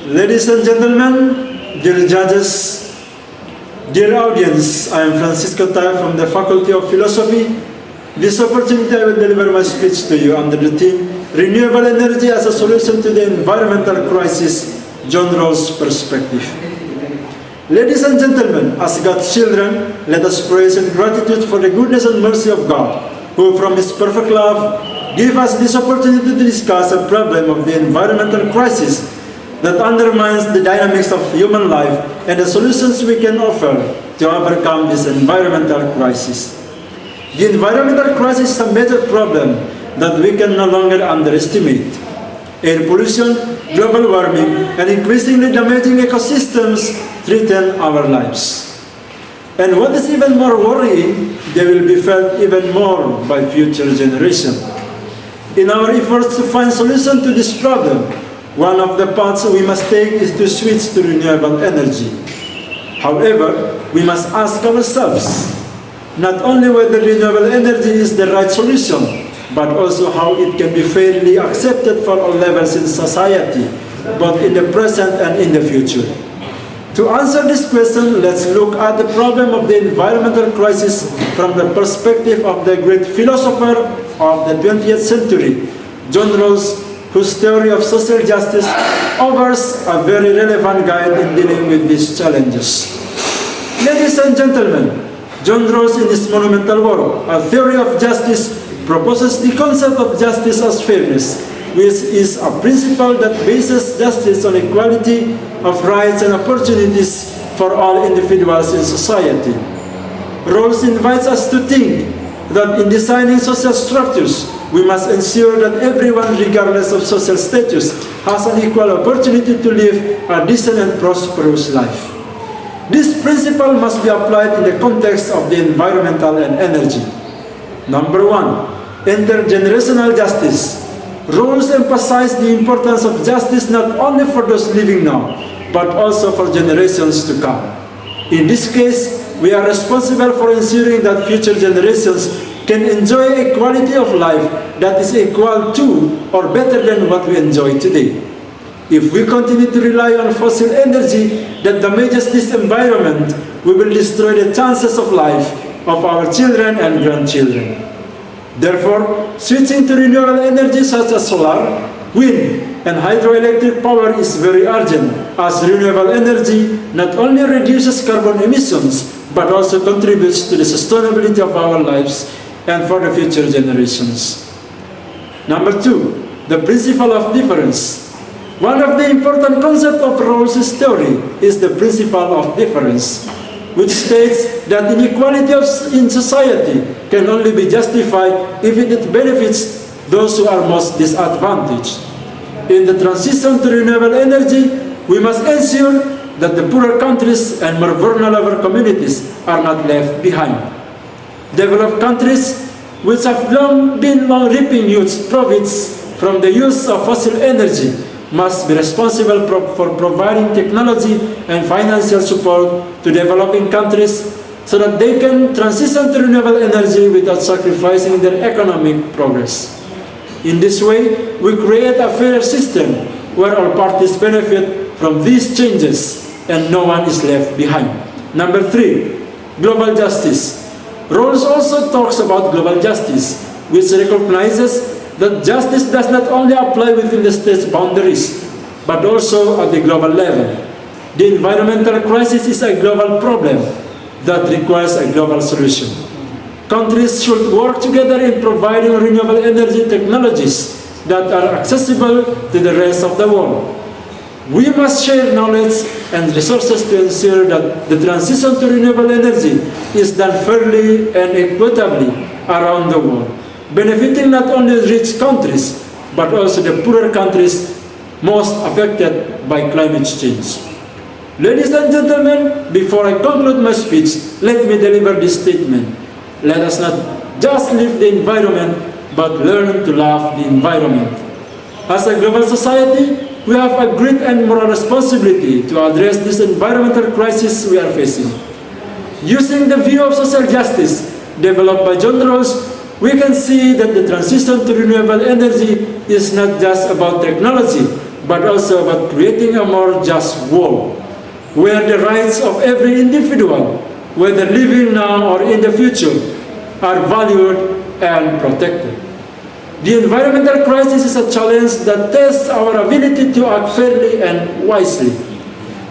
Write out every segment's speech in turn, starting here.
Ladies and gentlemen, dear judges, dear audience, I am Francisco Tai from the Faculty of Philosophy. This opportunity I will deliver my speech to you under the theme, Renewable Energy as a Solution to the Environmental Crisis, John Rawls' Perspective. Ladies and gentlemen, as God's children, let us praise and gratitude for the goodness and mercy of God, who from His perfect love gave us this opportunity to discuss a problem of the environmental crisis that undermines the dynamics of human life and the solutions we can offer to overcome this environmental crisis. The environmental crisis is a major problem that we can no longer underestimate. Air pollution, global warming, and increasingly damaging ecosystems threaten our lives. And what is even more worrying, they will be felt even more by future generations. In our efforts to find solutions to this problem, one of the paths we must take is to switch to renewable energy. However, we must ask ourselves not only whether renewable energy is the right solution, but also how it can be fairly accepted for all levels in society, both in the present and in the future. To answer this question, let's look at the problem of the environmental crisis from the perspective of the great philosopher of the 20th century, John Rawls, whose theory of social justice offers a very relevant guide in dealing with these challenges. Ladies and gentlemen, John Rawls, in his monumental work, A Theory of Justice, proposes the concept of justice as fairness, which is a principle that bases justice on equality of rights and opportunities for all individuals in society. Rawls invites us to think that in designing social structures, we must ensure that everyone, regardless of social status, has an equal opportunity to live a decent and prosperous life. This principle must be applied in the context of the environmental and energy. Number one, intergenerational justice. Rawls emphasize the importance of justice not only for those living now, but also for generations to come. In this case, we are responsible for ensuring that future generations can enjoy a quality of life that is equal to or better than what we enjoy today. If we continue to rely on fossil energy that damages this environment, we will destroy the chances of life of our children and grandchildren. Therefore, switching to renewable energy such as solar, wind, and hydroelectric power is very urgent, as renewable energy not only reduces carbon emissions, but also contributes to the sustainability of our lives and for the future generations. Number two, the principle of difference. One of the important concepts of Rawls' theory is the principle of difference, which states that inequality in society can only be justified if it benefits those who are most disadvantaged. In the transition to renewable energy, we must ensure that the poorer countries and more vulnerable communities are not left behind. Developed countries, which have been reaping huge profits from the use of fossil energy, must be responsible for providing technology and financial support to developing countries so that they can transition to renewable energy without sacrificing their economic progress. In this way, we create a fair system where all parties benefit from these changes and no one is left behind. Number three, global justice. Rawls also talks about global justice, which recognizes that justice does not only apply within the state's boundaries, but also at the global level. The environmental crisis is a global problem that requires a global solution. Countries should work together in providing renewable energy technologies that are accessible to the rest of the world. We must share knowledge and resources to ensure that the transition to renewable energy is done fairly and equitably around the world, benefiting not only rich countries, but also the poorer countries most affected by climate change. Ladies and gentlemen, before I conclude my speech, let me deliver this statement. Let us not just live the environment, but learn to love the environment. As a global society, we have a great and moral responsibility to address this environmental crisis we are facing. Using the view of social justice developed by John Rawls, we can see that the transition to renewable energy is not just about technology, but also about creating a more just world, where the rights of every individual, whether living now or in the future, are valued and protected. The environmental crisis is a challenge that tests our ability to act fairly and wisely.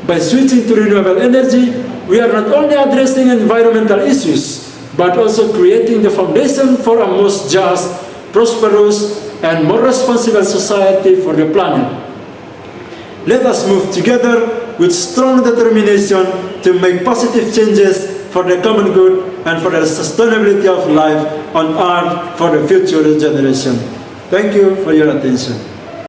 By switching to renewable energy, we are not only addressing environmental issues, but also creating the foundation for a more just, prosperous, and more responsible society for the planet. Let us move together with strong determination to make positive changes for the common good and for the sustainability of life on Earth for the future generation. Thank you for your attention.